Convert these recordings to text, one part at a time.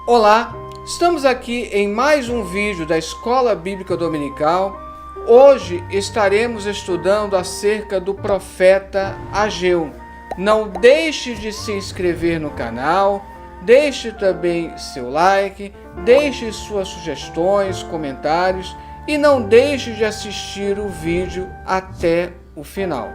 Olá, estamos aqui em mais um vídeo da Escola Bíblica Dominical. Hoje estaremos estudando acerca do profeta Ageu. Não deixe de se inscrever no canal, deixe também seu like, deixe suas sugestões, comentários e não deixe de assistir o vídeo até o final.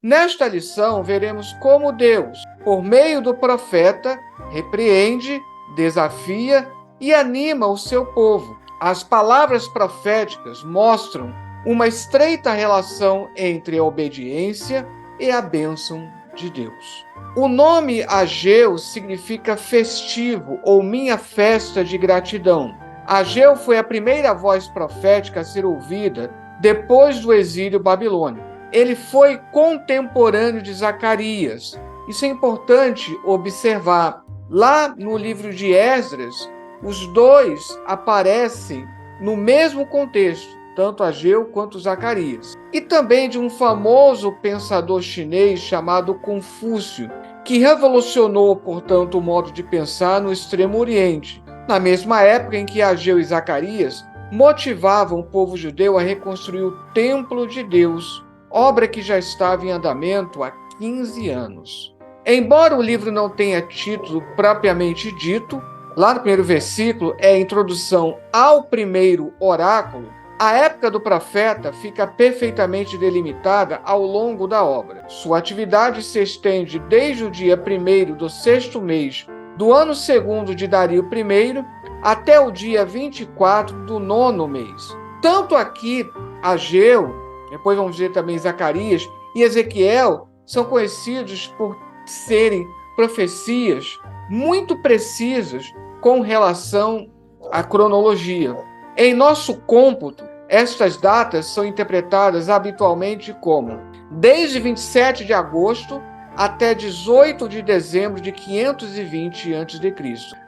Nesta lição, veremos como Deus, por meio do profeta, repreende, desafia e anima o seu povo. As palavras proféticas mostram uma estreita relação entre a obediência e a bênção de Deus. O nome Ageu significa festivo ou minha festa de gratidão. Ageu foi a primeira voz profética a ser ouvida depois do exílio babilônico. Ele foi contemporâneo de Zacarias. Isso é importante observar. Lá no livro de Esdras, os dois aparecem no mesmo contexto, tanto Ageu quanto Zacarias. E também de um famoso pensador chinês chamado Confúcio, que revolucionou, portanto, o modo de pensar no Extremo Oriente, na mesma época em que Ageu e Zacarias motivavam o povo judeu a reconstruir o templo de Deus, obra que já estava em andamento há 15 anos. Embora o livro não tenha título propriamente dito, lá no primeiro versículo é a introdução ao primeiro oráculo, a época do profeta fica perfeitamente delimitada ao longo da obra. Sua atividade se estende desde o dia 1º do 6º mês do ano 2º de Dario I até o dia 24 do 9º mês. Tanto aqui, Ageu, depois vamos ver também Zacarias e Ezequiel, são conhecidos por serem profecias muito precisas com relação à cronologia. Em nosso cômputo, estas datas são interpretadas habitualmente como desde 27 de agosto até 18 de dezembro de 520 a.C.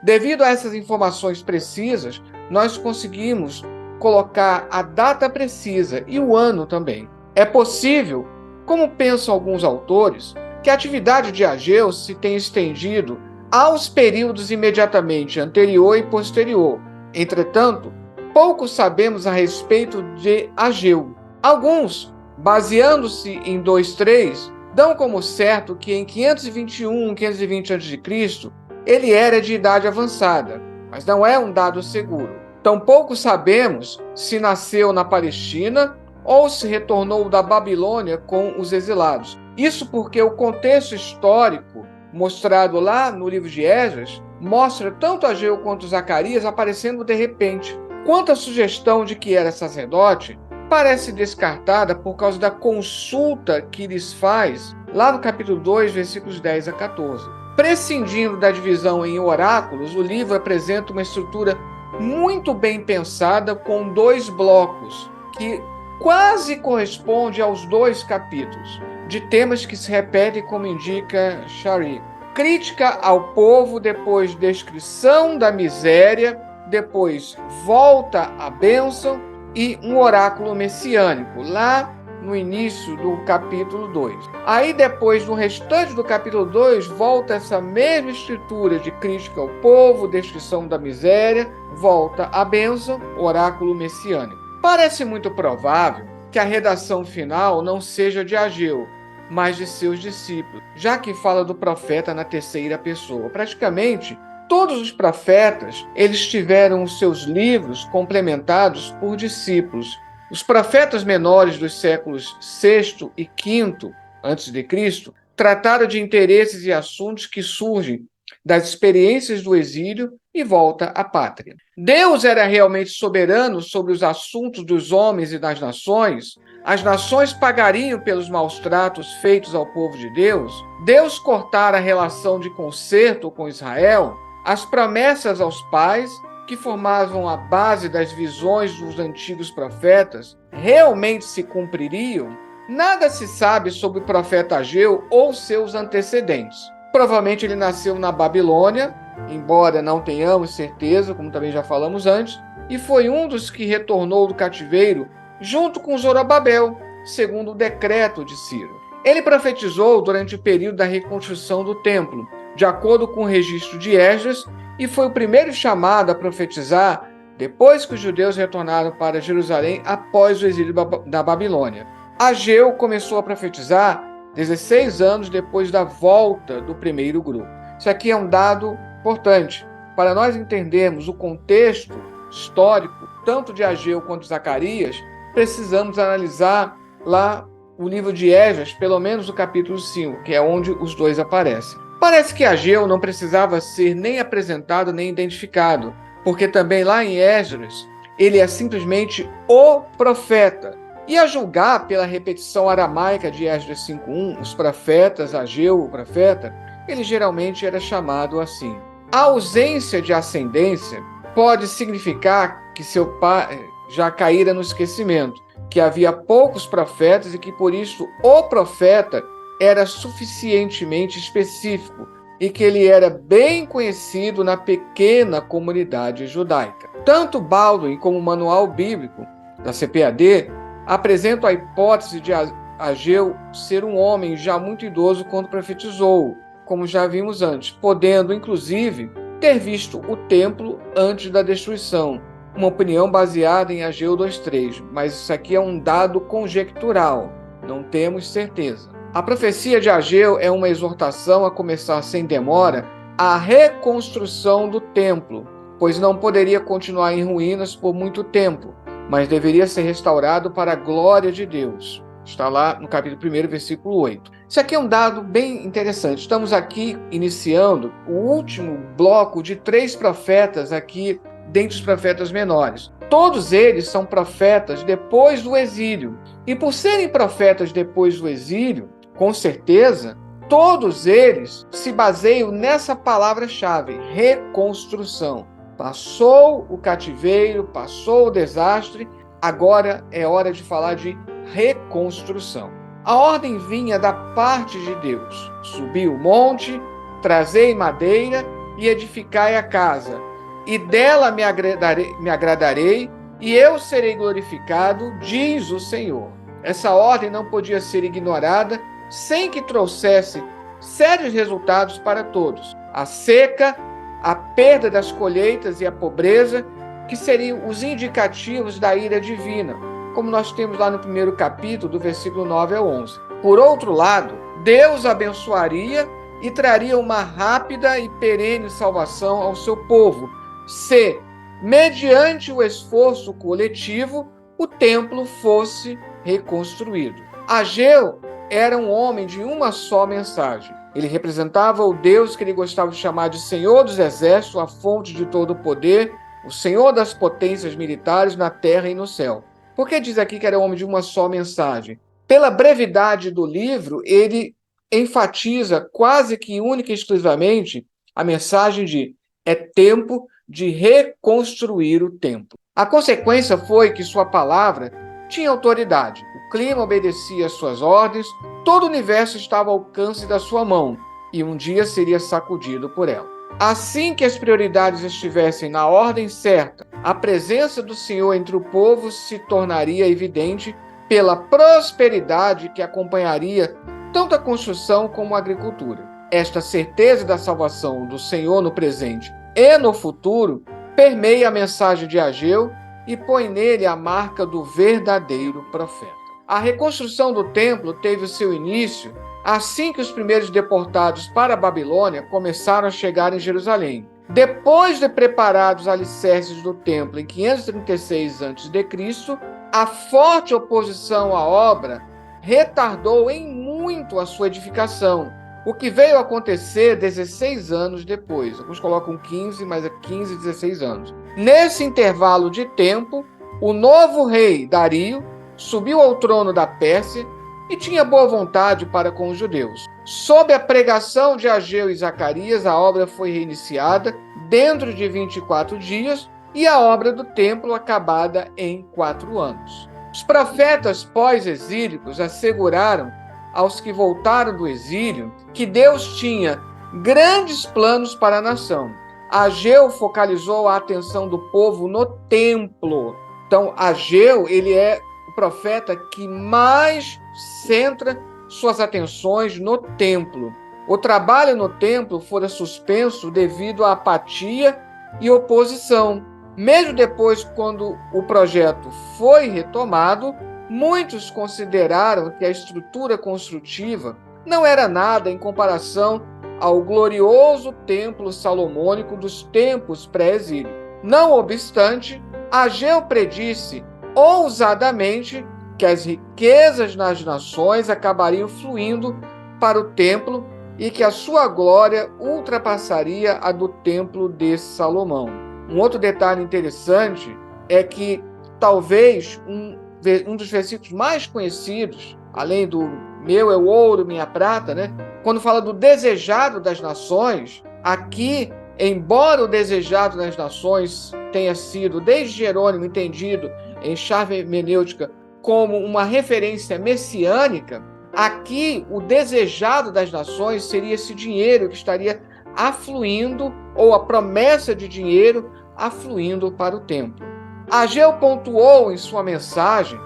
Devido a essas informações precisas, nós conseguimos colocar a data precisa e o ano também. É possível, como pensam alguns autores, que a atividade de Ageu se tenha estendido aos períodos imediatamente anterior e posterior. Entretanto, pouco sabemos a respeito de Ageu. Alguns, baseando-se em 2:3, dão como certo que em 521, 520 a.C., ele era de idade avançada, mas não é um dado seguro. Tampouco sabemos se nasceu na Palestina ou se retornou da Babilônia com os exilados. Isso porque o contexto histórico mostrado lá no livro de Esdras mostra tanto Ageu quanto Zacarias aparecendo de repente. Quanto à sugestão de que era sacerdote, parece descartada por causa da consulta que lhes faz lá no capítulo 2, versículos 10 a 14. Prescindindo da divisão em oráculos, o livro apresenta uma estrutura muito bem pensada com 2 blocos, que quase corresponde aos 2 capítulos, de temas que se repetem como indica Shari. Crítica ao povo, depois descrição da miséria, depois volta à bênção e um oráculo messiânico, lá no início do capítulo 2. Aí depois, no restante do capítulo 2, volta essa mesma estrutura de crítica ao povo, descrição da miséria, volta à bênção, oráculo messiânico. Parece muito provável que a redação final não seja de Ageu, mas de seus discípulos, já que fala do profeta na terceira pessoa. Praticamente, todos os profetas, eles tiveram os seus livros complementados por discípulos. Os profetas menores dos séculos VI e V a.C. trataram de interesses e assuntos que surgem das experiências do exílio e volta à pátria. Deus era realmente soberano sobre os assuntos dos homens e das nações? As nações pagariam pelos maus tratos feitos ao povo de Deus? Deus cortara a relação de conserto com Israel? As promessas aos pais, que formavam a base das visões dos antigos profetas, realmente se cumpririam? Nada se sabe sobre o profeta Ageu ou seus antecedentes. Provavelmente ele nasceu na Babilônia, embora não tenhamos certeza, como também já falamos antes, e foi um dos que retornou do cativeiro junto com Zorobabel, segundo o decreto de Ciro. Ele profetizou durante o período da reconstrução do templo, de acordo com o registro de Esdras, e foi o primeiro chamado a profetizar depois que os judeus retornaram para Jerusalém após o exílio da Babilônia. Ageu começou a profetizar 16 anos depois da volta do primeiro grupo. Isso aqui é um dado importante. Para nós entendermos o contexto histórico, tanto de Ageu quanto de Zacarias, precisamos analisar lá o livro de Esdras, pelo menos o capítulo 5, que é onde os dois aparecem. Parece que Ageu não precisava ser nem apresentado nem identificado, porque também lá em Esdras, ele é simplesmente o profeta. E a julgar pela repetição aramaica de Esdras 5:1, os profetas, Ageu, o profeta, ele geralmente era chamado assim. A ausência de ascendência pode significar que seu pai já caíra no esquecimento, que havia poucos profetas e que, por isso, o profeta era suficientemente específico e que ele era bem conhecido na pequena comunidade judaica. Tanto Baldwin como o Manual Bíblico da CPAD apresentam a hipótese de Ageu ser um homem já muito idoso quando profetizou, como já vimos antes, podendo, inclusive, ter visto o templo antes da destruição. Uma opinião baseada em Ageu 2:3, mas isso aqui é um dado conjectural, não temos certeza. A profecia de Ageu é uma exortação a começar sem demora a reconstrução do templo, pois não poderia continuar em ruínas por muito tempo, mas deveria ser restaurado para a glória de Deus. Está lá no capítulo 1, versículo 8. Isso aqui é um dado bem interessante. Estamos aqui iniciando o último bloco de 3 profetas aqui dentre os profetas menores. Todos eles são profetas depois do exílio. E por serem profetas depois do exílio, com certeza, todos eles se baseiam nessa palavra-chave, reconstrução. Passou o cativeiro, passou o desastre, agora é hora de falar de reconstrução. A ordem vinha da parte de Deus. Subi o monte, trazei madeira e edificai a casa, e dela me agradarei, e eu serei glorificado, diz o Senhor. Essa ordem não podia ser ignorada sem que trouxesse sérios resultados para todos. A seca, a perda das colheitas e a pobreza, que seriam os indicativos da ira divina, como nós temos lá no primeiro capítulo, do versículo 9 ao 11. Por outro lado, Deus abençoaria e traria uma rápida e perene salvação ao seu povo, se, mediante o esforço coletivo, o templo fosse reconstruído. Ageu era um homem de uma só mensagem. Ele representava o Deus que ele gostava de chamar de Senhor dos Exércitos, a fonte de todo o poder, o Senhor das potências militares na terra e no céu. Por que diz aqui que era um homem de uma só mensagem? Pela brevidade do livro, ele enfatiza quase que única e exclusivamente a mensagem de é tempo de reconstruir o templo. A consequência foi que sua palavra tinha autoridade. O clima obedecia às suas ordens, todo o universo estava ao alcance da sua mão, e um dia seria sacudido por ela. Assim que as prioridades estivessem na ordem certa, a presença do Senhor entre o povo se tornaria evidente pela prosperidade que acompanharia tanto a construção como a agricultura. Esta certeza da salvação do Senhor no presente e no futuro permeia a mensagem de Ageu e põe nele a marca do verdadeiro profeta. A reconstrução do templo teve o seu início assim que os primeiros deportados para a Babilônia começaram a chegar em Jerusalém. Depois de preparados os alicerces do templo em 536 a.C., a forte oposição à obra retardou em muito a sua edificação, o que veio a acontecer 16 anos depois. Alguns colocam 15, mas é 15, 16 anos. Nesse intervalo de tempo, o novo rei Dario subiu ao trono da Pérsia e tinha boa vontade para com os judeus. Sob a pregação de Ageu e Zacarias, a obra foi reiniciada dentro de 24 dias e a obra do templo acabada em 4 anos. Os profetas pós-exílicos asseguraram aos que voltaram do exílio que Deus tinha grandes planos para a nação. Ageu focalizou a atenção do povo no templo. Então, Ageu, ele é o profeta que mais centra suas atenções no templo. O trabalho no templo fora suspenso devido à apatia e oposição. Mesmo depois, quando o projeto foi retomado, muitos consideraram que a estrutura construtiva não era nada em comparação ao glorioso templo salomônico dos tempos pré-exílio. Não obstante, Ageu predisse ousadamente que as riquezas nas nações acabariam fluindo para o templo e que a sua glória ultrapassaria a do templo de Salomão. Um outro detalhe interessante é que talvez um dos versículos mais conhecidos, além do meu é o ouro, minha prata, né? Quando fala do desejado das nações, aqui, embora o desejado das nações tenha sido, desde Jerônimo, entendido em chave hermenêutica como uma referência messiânica, aqui o desejado das nações seria esse dinheiro que estaria afluindo, ou a promessa de dinheiro afluindo para o templo. Ageu pontuou em sua mensagem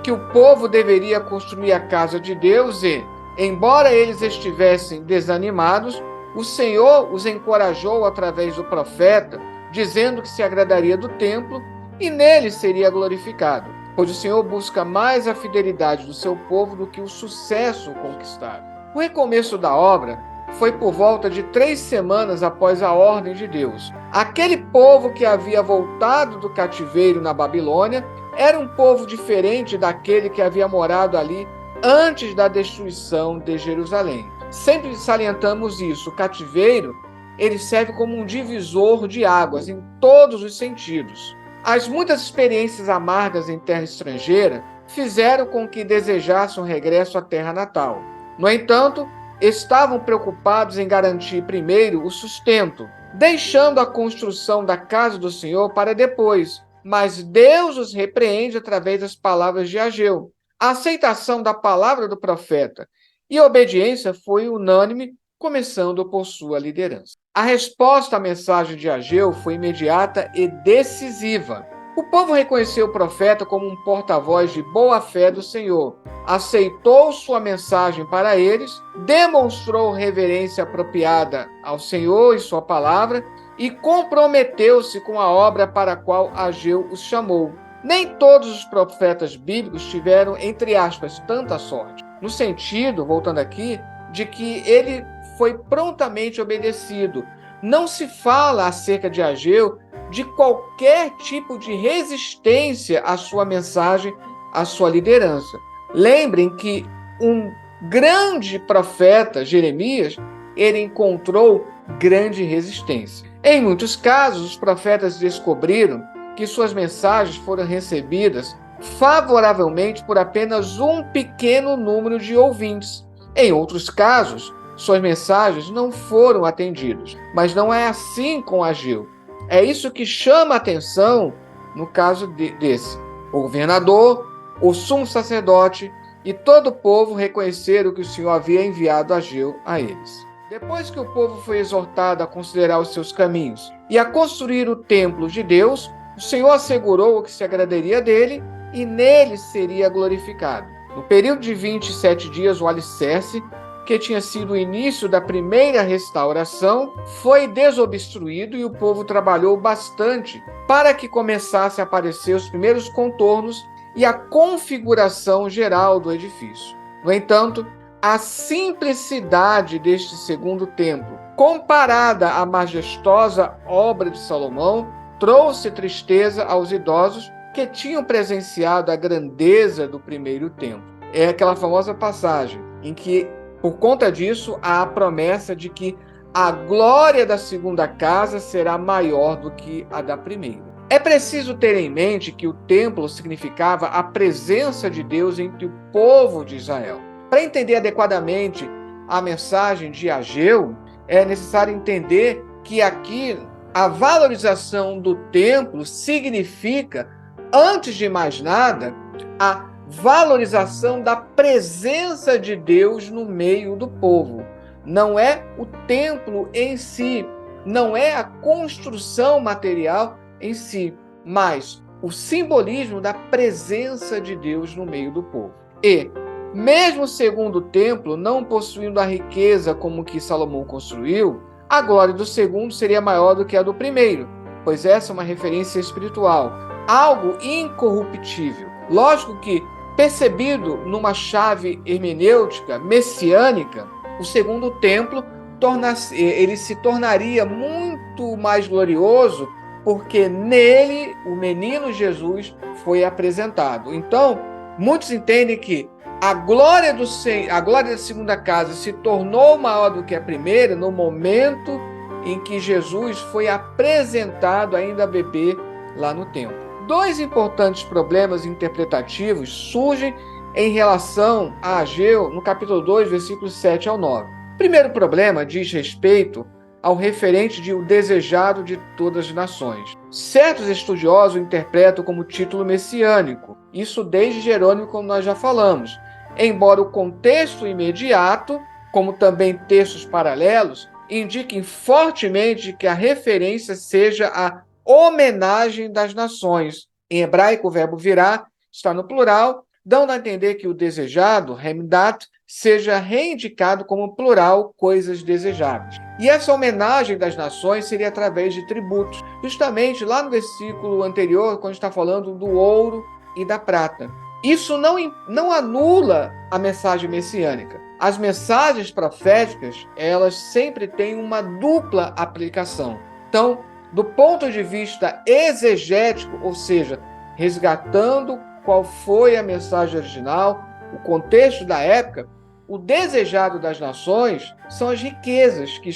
que o povo deveria construir a casa de Deus e, embora eles estivessem desanimados, o Senhor os encorajou através do profeta, dizendo que se agradaria do templo e nele seria glorificado, pois o Senhor busca mais a fidelidade do seu povo do que o sucesso conquistado. O recomeço da obra foi por volta de 3 semanas após a ordem de Deus. Aquele povo que havia voltado do cativeiro na Babilônia era um povo diferente daquele que havia morado ali antes da destruição de Jerusalém. Sempre salientamos isso, o cativeiro ele serve como um divisor de águas em todos os sentidos. As muitas experiências amargas em terra estrangeira fizeram com que desejassem um regresso à terra natal. No entanto, estavam preocupados em garantir primeiro o sustento, deixando a construção da casa do Senhor para depois. Mas Deus os repreende através das palavras de Ageu. A aceitação da palavra do profeta e a obediência foi unânime, começando por sua liderança. A resposta à mensagem de Ageu foi imediata e decisiva. O povo reconheceu o profeta como um porta-voz de boa-fé do Senhor, aceitou sua mensagem para eles, demonstrou reverência apropriada ao Senhor e sua palavra e comprometeu-se com a obra para a qual Ageu os chamou. Nem todos os profetas bíblicos tiveram, entre aspas, tanta sorte. No sentido, voltando aqui, de que ele foi prontamente obedecido. Não se fala acerca de Ageu de qualquer tipo de resistência à sua mensagem, à sua liderança. Lembrem que um grande profeta, Jeremias, ele encontrou grande resistência. Em muitos casos, os profetas descobriram que suas mensagens foram recebidas favoravelmente por apenas um pequeno número de ouvintes. Em outros casos, suas mensagens não foram atendidas. Mas não é assim com Ageu. É isso que chama a atenção no caso desse. O governador, o sumo sacerdote e todo o povo reconheceram que o Senhor havia enviado Ageu a eles. Depois que o povo foi exortado a considerar os seus caminhos e a construir o templo de Deus, o Senhor assegurou que se agradaria dele e nele seria glorificado. No período de 27 dias, o alicerce, que tinha sido o início da primeira restauração, foi desobstruído e o povo trabalhou bastante para que começasse a aparecer os primeiros contornos e a configuração geral do edifício. No entanto, a simplicidade deste segundo templo, comparada à majestosa obra de Salomão, trouxe tristeza aos idosos que tinham presenciado a grandeza do primeiro templo. É aquela famosa passagem em que, por conta disso, há a promessa de que a glória da segunda casa será maior do que a da primeira. É preciso ter em mente que o templo significava a presença de Deus entre o povo de Israel. Para entender adequadamente a mensagem de Ageu, é necessário entender que aqui a valorização do templo significa, antes de mais nada, a valorização da presença de Deus no meio do povo. Não é o templo em si, não é a construção material em si, mas o simbolismo da presença de Deus no meio do povo. E, mesmo o segundo templo não possuindo a riqueza como que Salomão construiu, a glória do segundo seria maior do que a do primeiro, pois essa é uma referência espiritual, algo incorruptível. Lógico que, percebido numa chave hermenêutica messiânica, o segundo templo ele se tornaria muito mais glorioso, porque nele o menino Jesus foi apresentado. Então, muitos entendem que a glória da segunda casa se tornou maior do que a primeira no momento em que Jesus foi apresentado ainda bebê lá no templo. Dois importantes problemas interpretativos surgem em relação a Ageu no capítulo 2, versículos 7 ao 9. O primeiro problema diz respeito ao referente de o desejado de todas as nações. Certos estudiosos o interpretam como título messiânico, isso desde Jerônimo, como nós já falamos, embora o contexto imediato, como também textos paralelos, indiquem fortemente que a referência seja a homenagem das nações. Em hebraico, o verbo virá está no plural, dando a entender que o desejado, Hemdat, seja reindicado como plural, coisas desejáveis. E essa homenagem das nações seria através de tributos, justamente lá no versículo anterior, quando está falando do ouro e da prata. Isso não anula a mensagem messiânica. As mensagens proféticas, elas sempre têm uma dupla aplicação. Então, do ponto de vista exegético, ou seja, resgatando qual foi a mensagem original, o contexto da época, o desejado das nações são as riquezas que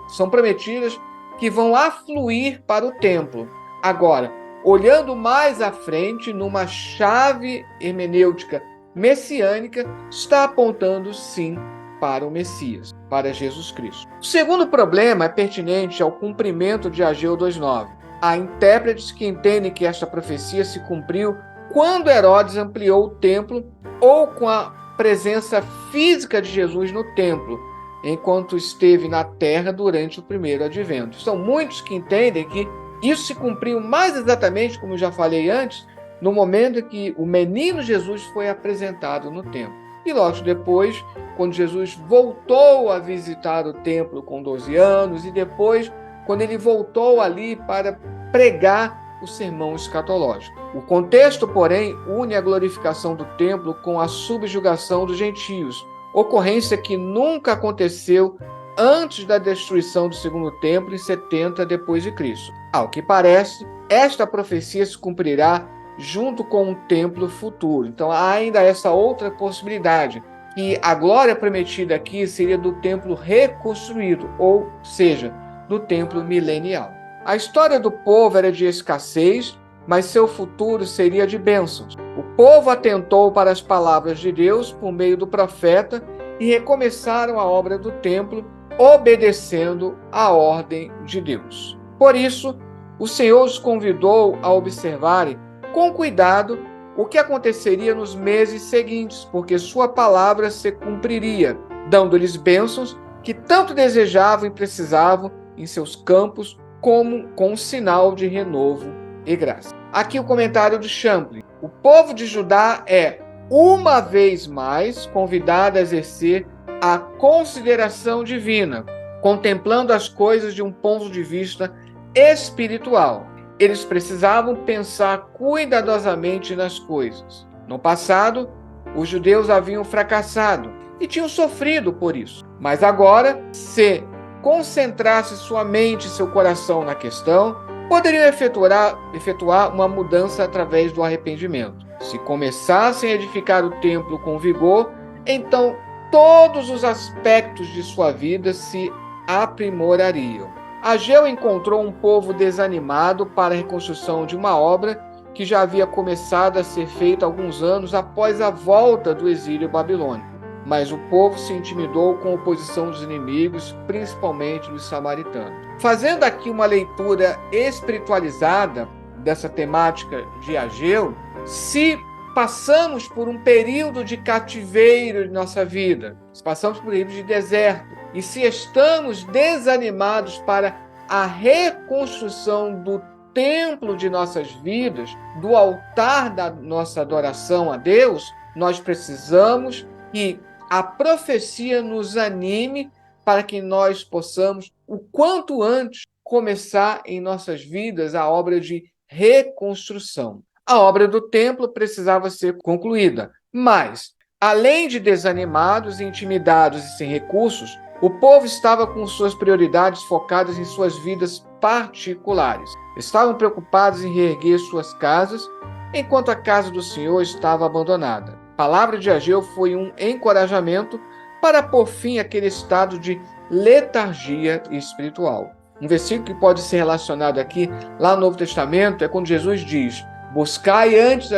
são prometidas, que vão afluir para o templo. Agora, olhando mais à frente, numa chave hermenêutica messiânica, está apontando sim para o Messias, para Jesus Cristo. O segundo problema é pertinente ao cumprimento de Ageu 2:9. Há intérpretes que entendem que esta profecia se cumpriu quando Herodes ampliou o templo ou com a presença física de Jesus no templo, enquanto esteve na terra durante o primeiro advento. São muitos que entendem que isso se cumpriu mais exatamente, como eu já falei antes, no momento em que o menino Jesus foi apresentado no templo. E logo depois, quando Jesus voltou a visitar o templo com 12 anos, e depois, quando ele voltou ali para pregar o sermão escatológico. O contexto, porém, une a glorificação do templo com a subjugação dos gentios, ocorrência que nunca aconteceu antes da destruição do segundo templo em 70 depois de Cristo. Ao que parece, esta profecia se cumprirá junto com um templo futuro. Então há ainda essa outra possibilidade, que a glória prometida aqui seria do templo reconstruído, ou seja, do templo milenial. A história do povo era de escassez, mas seu futuro seria de bênçãos. O povo atentou para as palavras de Deus por meio do profeta e recomeçaram a obra do templo, obedecendo à ordem de Deus. Por isso, o Senhor os convidou a observarem com cuidado o que aconteceria nos meses seguintes, porque sua palavra se cumpriria, dando-lhes bênçãos que tanto desejavam e precisavam em seus campos, como com um sinal de renovo e graça. Aqui o comentário de Champlin. O povo de Judá é, uma vez mais, convidado a exercer a consideração divina, contemplando as coisas de um ponto de vista espiritual. Eles precisavam pensar cuidadosamente nas coisas. No passado, os judeus haviam fracassado e tinham sofrido por isso. Mas agora, se concentrasse sua mente e seu coração na questão, poderiam efetuar uma mudança através do arrependimento. Se começassem a edificar o templo com vigor, então todos os aspectos de sua vida se aprimorariam. Ageu encontrou um povo desanimado para a reconstrução de uma obra que já havia começado a ser feita alguns anos após a volta do exílio babilônico. Mas o povo se intimidou com a oposição dos inimigos, principalmente dos samaritanos. Fazendo aqui uma leitura espiritualizada dessa temática de Ageu, se passamos por um período de cativeiro de nossa vida, se passamos por um período de deserto, e se estamos desanimados para a reconstrução do templo de nossas vidas, do altar da nossa adoração a Deus, nós precisamos que a profecia nos anime para que nós possamos, o quanto antes, começar em nossas vidas a obra de reconstrução. A obra do templo precisava ser concluída, mas, além de desanimados, intimidados e sem recursos, o povo estava com suas prioridades focadas em suas vidas particulares. Estavam preocupados em reerguer suas casas, enquanto a casa do Senhor estava abandonada. A palavra de Ageu foi um encorajamento para pôr fim àquele estado de letargia espiritual. Um versículo que pode ser relacionado aqui, lá no Novo Testamento, é quando Jesus diz: buscai antes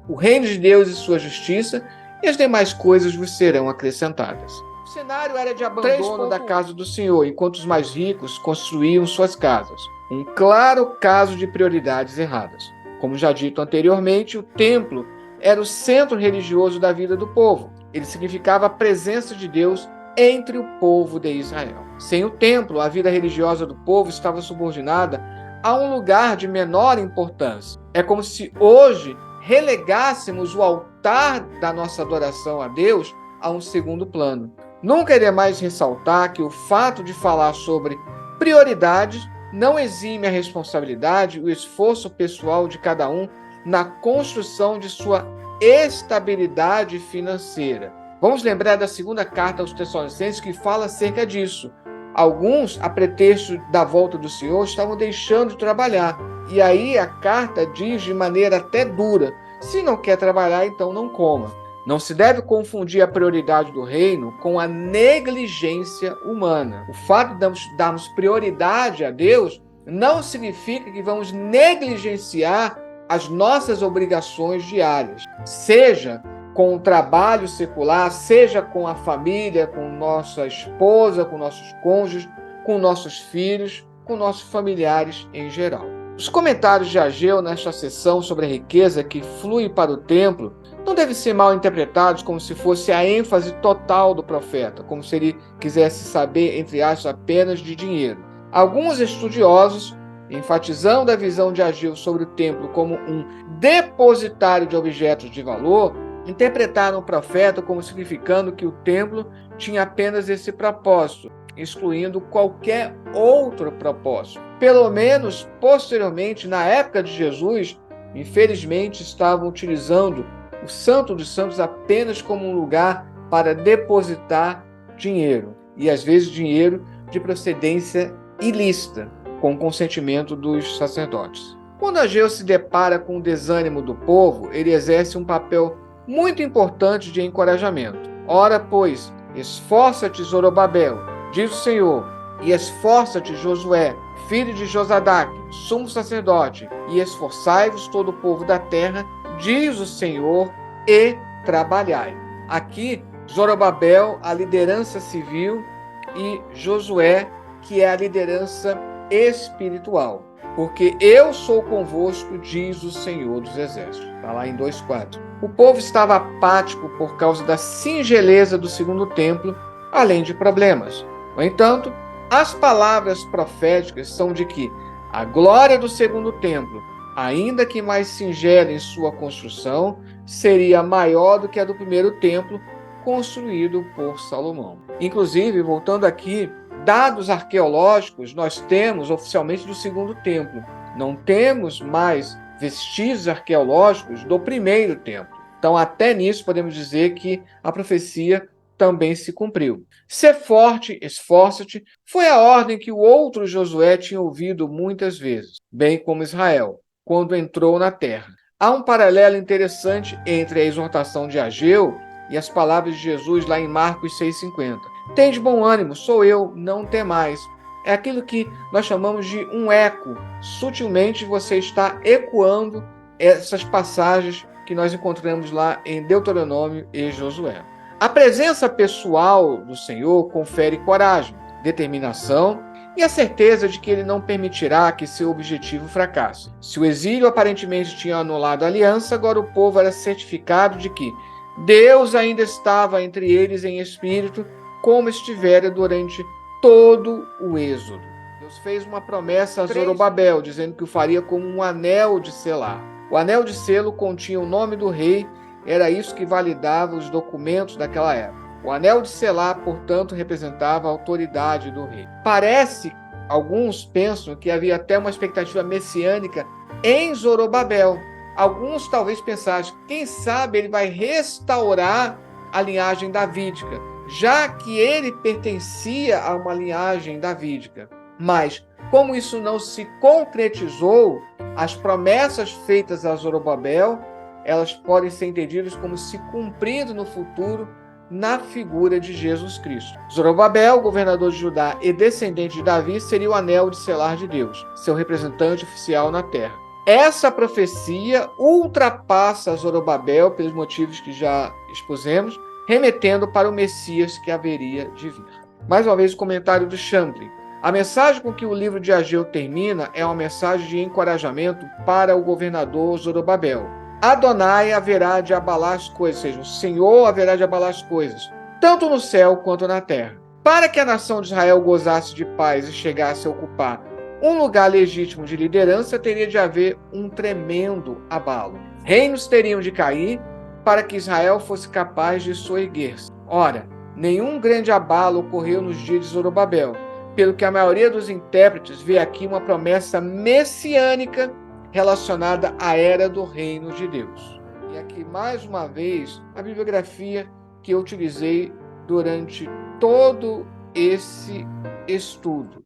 o reino de Deus e sua justiça, e as demais coisas vos serão acrescentadas. O cenário era de abandono da casa do Senhor, enquanto os mais ricos construíam suas casas. Um claro caso de prioridades erradas. Como já dito anteriormente, o templo era o centro religioso da vida do povo. Ele significava a presença de Deus entre o povo de Israel. Sem o templo, a vida religiosa do povo estava subordinada a um lugar de menor importância. É como se hoje relegássemos o altar da nossa adoração a Deus a um segundo plano. Nunca é demais ressaltar que o fato de falar sobre prioridades não exime a responsabilidade e o esforço pessoal de cada um na construção de sua estabilidade financeira. Vamos lembrar da segunda carta aos Tessalonicenses, que fala acerca disso. Alguns, a pretexto da volta do Senhor, estavam deixando de trabalhar. E aí a carta diz de maneira até dura: se não quer trabalhar, então não coma. Não se deve confundir a prioridade do reino com a negligência humana. O fato de darmos prioridade a Deus não significa que vamos negligenciar as nossas obrigações diárias, seja com o trabalho secular, seja com a família, com nossa esposa, com nossos cônjuges, com nossos filhos, com nossos familiares em geral. Os comentários de Ageu nesta sessão sobre a riqueza que flui para o templo não devem ser mal interpretados como se fosse a ênfase total do profeta, como se ele quisesse saber, entre aspas, apenas de dinheiro. Alguns estudiosos, enfatizando a visão de Ageu sobre o templo como um depositário de objetos de valor, interpretaram o profeta como significando que o templo tinha apenas esse propósito, excluindo qualquer outro propósito. Pelo menos, posteriormente, na época de Jesus, infelizmente, estavam utilizando o Santo dos Santos apenas como um lugar para depositar dinheiro, e às vezes dinheiro de procedência ilícita, com o consentimento dos sacerdotes. Quando Ageu se depara com o desânimo do povo, ele exerce um papel muito importante de encorajamento. Ora, pois, esforça-te, Zorobabel, diz o Senhor, e esforça-te, Josué, filho de Josadaque, sumo sacerdote, e esforçai-vos todo o povo da terra, diz o Senhor, e trabalhai. Aqui, Zorobabel, a liderança civil, e Josué, que é a liderança espiritual. Porque eu sou convosco, diz o Senhor dos Exércitos. Está lá em 2:4. O povo estava apático por causa da singeleza do segundo templo, além de problemas. No entanto, as palavras proféticas são de que a glória do segundo templo, ainda que mais singela em sua construção, seria maior do que a do primeiro templo, construído por Salomão. Inclusive, voltando aqui, dados arqueológicos nós temos oficialmente do segundo templo. Não temos mais vestígios arqueológicos do primeiro templo. Então, até nisso, podemos dizer que a profecia também se cumpriu. Ser forte, esforça-te, foi a ordem que o outro Josué tinha ouvido muitas vezes, bem como Israel, quando entrou na terra. Há um paralelo interessante entre a exortação de Ageu e as palavras de Jesus lá em Marcos 6,50. Tende bom ânimo, sou eu, não temais. É aquilo que nós chamamos de um eco. Sutilmente você está ecoando essas passagens que nós encontramos lá em Deuteronômio e Josué. A presença pessoal do Senhor confere coragem, determinação e a certeza de que ele não permitirá que seu objetivo fracasse. Se o exílio aparentemente tinha anulado a aliança, agora o povo era certificado de que Deus ainda estava entre eles em espírito, como estivera durante todo o êxodo. Deus fez uma promessa a Zorobabel, dizendo que o faria como um anel de selar. O anel de selo continha o nome do rei, era isso que validava os documentos daquela época. O anel de selar, portanto, representava a autoridade do rei. Parece, alguns pensam que havia até uma expectativa messiânica em Zorobabel. Alguns talvez pensassem, quem sabe ele vai restaurar a linhagem davídica, já que ele pertencia a uma linhagem davídica. Mas, como isso não se concretizou, as promessas feitas a Zorobabel, elas podem ser entendidas como se cumprindo no futuro na figura de Jesus Cristo. Zorobabel, governador de Judá e descendente de Davi, seria o anel de selar de Deus, seu representante oficial na terra. Essa profecia ultrapassa Zorobabel pelos motivos que já expusemos, remetendo para o Messias que haveria de vir. Mais uma vez o comentário do Champlin. A mensagem com que o livro de Ageu termina é uma mensagem de encorajamento para o governador Zorobabel. Adonai haverá de abalar as coisas, ou seja, o Senhor haverá de abalar as coisas, tanto no céu quanto na terra. Para que a nação de Israel gozasse de paz e chegasse a ocupar um lugar legítimo de liderança, teria de haver um tremendo abalo. Reinos teriam de cair para que Israel fosse capaz de soerguer-se. Ora, nenhum grande abalo ocorreu nos dias de Zorobabel, pelo que a maioria dos intérpretes vê aqui uma promessa messiânica relacionada à era do reino de Deus. E aqui, mais uma vez, a bibliografia que eu utilizei durante todo esse estudo.